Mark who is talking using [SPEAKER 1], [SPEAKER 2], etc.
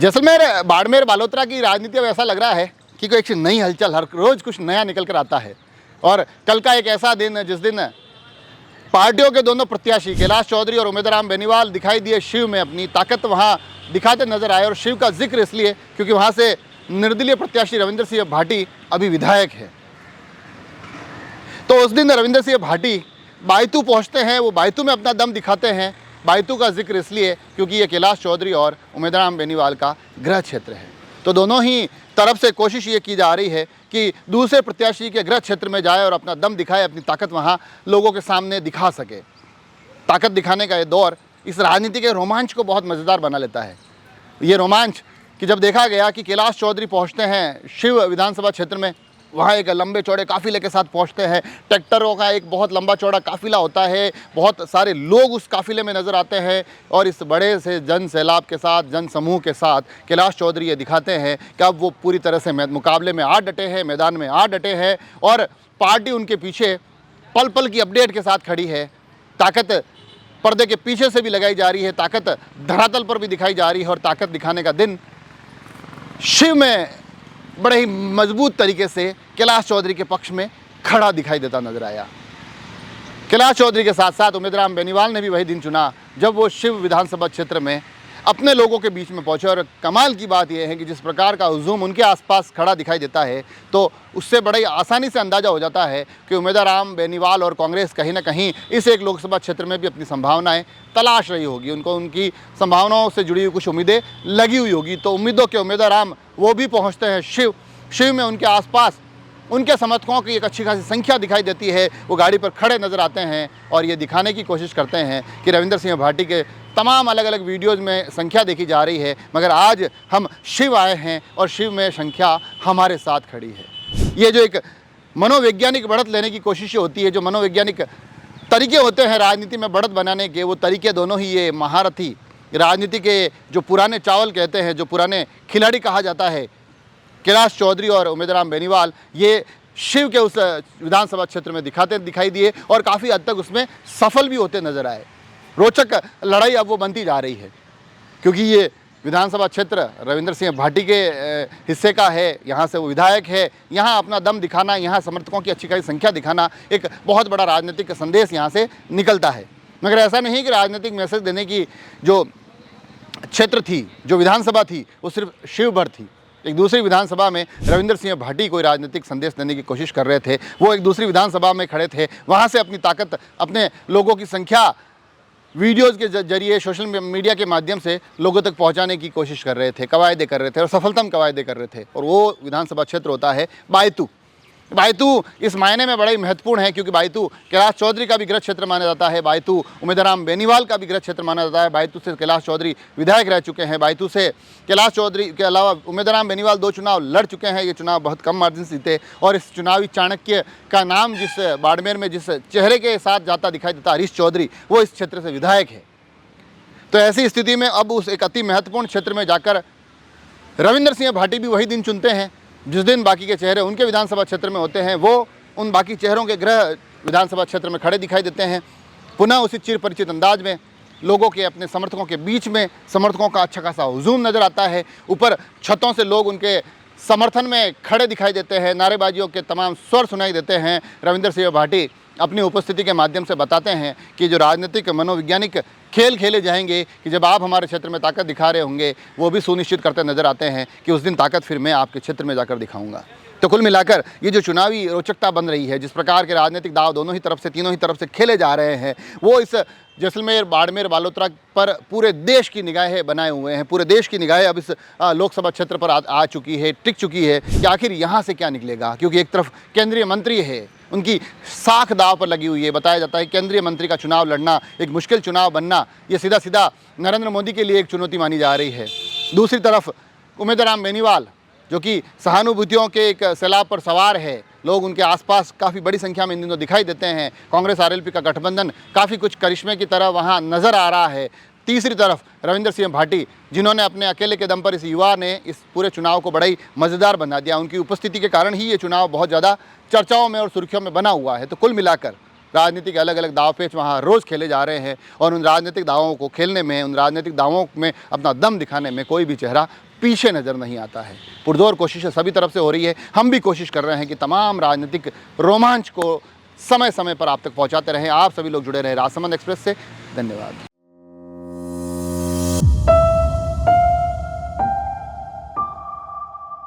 [SPEAKER 1] जैसलमेर बाड़मेर बालोतरा की राजनीति अब ऐसा लग रहा है कि कोई एक नई हलचल, हर रोज़ कुछ नया निकल कर आता है। और कल का एक ऐसा दिन जिस दिन पार्टियों के दोनों प्रत्याशी कैलाश चौधरी और उमेदराम बेनीवाल दिखाई दिए शिव में अपनी ताकत वहां दिखाते नजर आए। और शिव का जिक्र इसलिए क्योंकि वहां से निर्दलीय प्रत्याशी रविंद्र सिंह भाटी अभी विधायक है। तो उस दिन रविंद्र सिंह भाटी बायतू पहुंचते हैं, वो बायतू में अपना दम दिखाते हैं। बायतू का जिक्र इसलिए क्योंकि ये कैलाश चौधरी और उमेदराम बेनीवाल का गृह क्षेत्र है। तो दोनों ही तरफ से कोशिश ये की जा रही है कि दूसरे प्रत्याशी के गृह क्षेत्र में जाए और अपना दम दिखाए, अपनी ताकत वहाँ लोगों के सामने दिखा सके। ताकत दिखाने का ये दौर इस राजनीति के रोमांच को बहुत मज़ेदार बना लेता है। ये रोमांच कि जब देखा गया कि कैलाश चौधरी पहुँचते हैं शिव विधानसभा क्षेत्र में, वहाँ एक लंबे चौड़े काफ़िले के साथ पहुँचते हैं। ट्रैक्टरों का एक बहुत लंबा चौड़ा काफ़िला होता है, बहुत सारे लोग उस काफ़िले में नज़र आते हैं। और इस बड़े से जन सैलाब के साथ, जन समूह के साथ कैलाश चौधरी ये दिखाते हैं कि अब वो पूरी तरह से मुकाबले में आ डटे हैं, मैदान में आ डटे हैं। और पार्टी उनके पीछे पल पल की अपडेट के साथ खड़ी है। ताकत पर्दे के पीछे से भी लगाई जा रही है, ताकत धरातल पर भी दिखाई जा रही है। और ताकत दिखाने का दिन शिव में बड़े ही मजबूत तरीके से कैलाश चौधरी के पक्ष में खड़ा दिखाई देता नजर आया। कैलाश चौधरी के साथ साथ उमेदराम बेनीवाल ने भी वही दिन चुना जब वो शिव विधानसभा क्षेत्र में अपने लोगों के बीच में पहुंचे। और कमाल की बात यह है कि जिस प्रकार का हुजूम उनके आसपास खड़ा दिखाई देता है, तो उससे बड़े आसानी से अंदाज़ा हो जाता है कि उमेदराम बेनीवाल और कांग्रेस कहीं ना कहीं इस एक लोकसभा क्षेत्र में भी अपनी संभावनाएं तलाश रही होगी। उनको उनकी संभावनाओं से जुड़ी हुई कुछ उम्मीदें लगी हुई होगी। तो उम्मीदों के उमेदराम वो भी पहुँचते हैं शिव में। उनके आसपास उनके समर्थकों की एक अच्छी खासी संख्या दिखाई देती है। वो गाड़ी पर खड़े नज़र आते हैं और ये दिखाने की कोशिश करते हैं कि रविंद्र सिंह भाटी के तमाम अलग अलग वीडियोज़ में संख्या देखी जा रही है, मगर आज हम शिव आए हैं और शिव में संख्या हमारे साथ खड़ी है। ये जो एक मनोवैज्ञानिक बढ़त लेने की कोशिश होती है, जो मनोवैज्ञानिक तरीके होते हैं राजनीति में बढ़त बनाने के, वो तरीके दोनों ही ये महारथी राजनीति के जो पुराने चावल कहते हैं, जो पुराने खिलाड़ी कहा जाता है, कैलाश चौधरी और उमेदराम बेनीवाल, ये शिव के उस विधानसभा क्षेत्र में दिखाई दिए और काफ़ी हद तक उसमें सफल भी होते नजर आए। रोचक लड़ाई अब वो बनती जा रही है क्योंकि ये विधानसभा क्षेत्र रविंद्र सिंह भाटी के हिस्से का है। यहाँ से वो विधायक है। यहाँ अपना दम दिखाना, यहाँ समर्थकों की अच्छी खासी संख्या दिखाना, एक बहुत बड़ा राजनीतिक संदेश यहाँ से निकलता है। मगर ऐसा नहीं कि राजनीतिक मैसेज देने की जो क्षेत्र थी, जो विधानसभा थी, वो सिर्फ शिव भर थी। एक दूसरी विधानसभा में रविंद्र सिंह भाटी कोई राजनीतिक संदेश देने की कोशिश कर रहे थे। वो एक दूसरी विधानसभा में खड़े थे, वहाँ से अपनी ताकत, अपने लोगों की संख्या वीडियोज़ के जरिए, सोशल मीडिया के माध्यम से लोगों तक पहुँचाने की कोशिश कर रहे थे, कवायदे कर रहे थे और सफलतम कवायदे कर रहे थे। और वो विधानसभा क्षेत्र होता है बायतू। बायतू इस मायने में बड़ा ही महत्वपूर्ण है क्योंकि बायतू कैलाश चौधरी का भी गृह क्षेत्र माना जाता है। बायतू उमेदराम बेनीवाल का भी गृह क्षेत्र माना जाता है। बायतू से कैलाश चौधरी विधायक रह चुके हैं। बायतू से कैलाश चौधरी के अलावा उमेदराम बेनीवाल 2 चुनाव लड़ चुके हैं। ये चुनाव बहुत कम मार्जिन से जीते और इस चुनावी चाणक्य का नाम जिस बाड़मेर में जिस चेहरे के साथ जाता दिखाई देता, हरीश चौधरी, वो इस क्षेत्र से विधायक है। तो ऐसी स्थिति में अब उस एक अति महत्वपूर्ण क्षेत्र में जाकर रविंद्र सिंह भाटी भी वही दिन चुनते हैं जिस दिन बाकी के चेहरे उनके विधानसभा क्षेत्र में होते हैं। वो उन बाकी चेहरों के गृह विधानसभा क्षेत्र में खड़े दिखाई देते हैं, पुनः उसी चिर परिचित अंदाज में लोगों के, अपने समर्थकों के बीच में समर्थकों का अच्छा खासा हुजूम नज़र आता है। ऊपर छतों से लोग उनके समर्थन में खड़े दिखाई देते हैं, नारेबाजियों के तमाम स्वर सुनाई देते हैं। रविंद्र सिंह भाटी अपनी उपस्थिति के माध्यम से बताते हैं कि जो राजनीतिक मनोवैज्ञानिक खेल खेले जाएंगे कि जब आप हमारे क्षेत्र में ताकत दिखा रहे होंगे, वो भी सुनिश्चित करते नजर आते हैं कि उस दिन ताकत फिर मैं आपके क्षेत्र में जाकर दिखाऊंगा। तो कुल मिलाकर ये जो चुनावी रोचकता बन रही है, जिस प्रकार के राजनीतिक दाव दोनों ही तरफ से, तीनों ही तरफ से खेले जा रहे हैं, वो इस जैसलमेर, बाड़मेर, बालोतरा पर पूरे देश की निगाहें बनाए हुए हैं। पूरे देश की निगाहें अब इस लोकसभा क्षेत्र पर आ चुकी है, टिक चुकी है कि आखिर यहाँ से क्या निकलेगा। क्योंकि एक तरफ केंद्रीय मंत्री है, उनकी साख दाव पर लगी हुई है। बताया जाता है केंद्रीय मंत्री का चुनाव लड़ना, एक मुश्किल चुनाव बनना, ये सीधा सीधा नरेंद्र मोदी के लिए एक चुनौती मानी जा रही है। दूसरी तरफ उमेदराम बेनीवाल, जो कि सहानुभूतियों के एक सैलाब पर सवार है, लोग उनके आसपास काफ़ी बड़ी संख्या में इन दिनों दिखाई देते हैं। कांग्रेस आरएलपी का गठबंधन काफ़ी कुछ करिश्मे की तरह वहाँ नज़र आ रहा है। तीसरी तरफ रविंद्र सिंह भाटी, जिन्होंने अपने अकेले के दम पर, इस युवा ने इस पूरे चुनाव को बड़ा ही मज़ेदार बना दिया। उनकी उपस्थिति के कारण ही ये चुनाव बहुत ज़्यादा चर्चाओं में और सुर्खियों में बना हुआ है। तो कुल मिलाकर राजनीति के अलग अलग दाव पेच वहाँ रोज़ खेले जा रहे हैं और उन राजनीतिक दावों को खेलने में, उन राजनीतिक दावों में अपना दम दिखाने में कोई भी चेहरा पीछे नज़र नहीं आता है। पुरजोर कोशिशें सभी तरफ से हो रही है। हम भी कोशिश कर रहे हैं कि तमाम राजनीतिक रोमांच को समय समय पर आप तक पहुंचाते रहें। आप सभी लोग जुड़े रहें राजसमंद एक्सप्रेस से। धन्यवाद।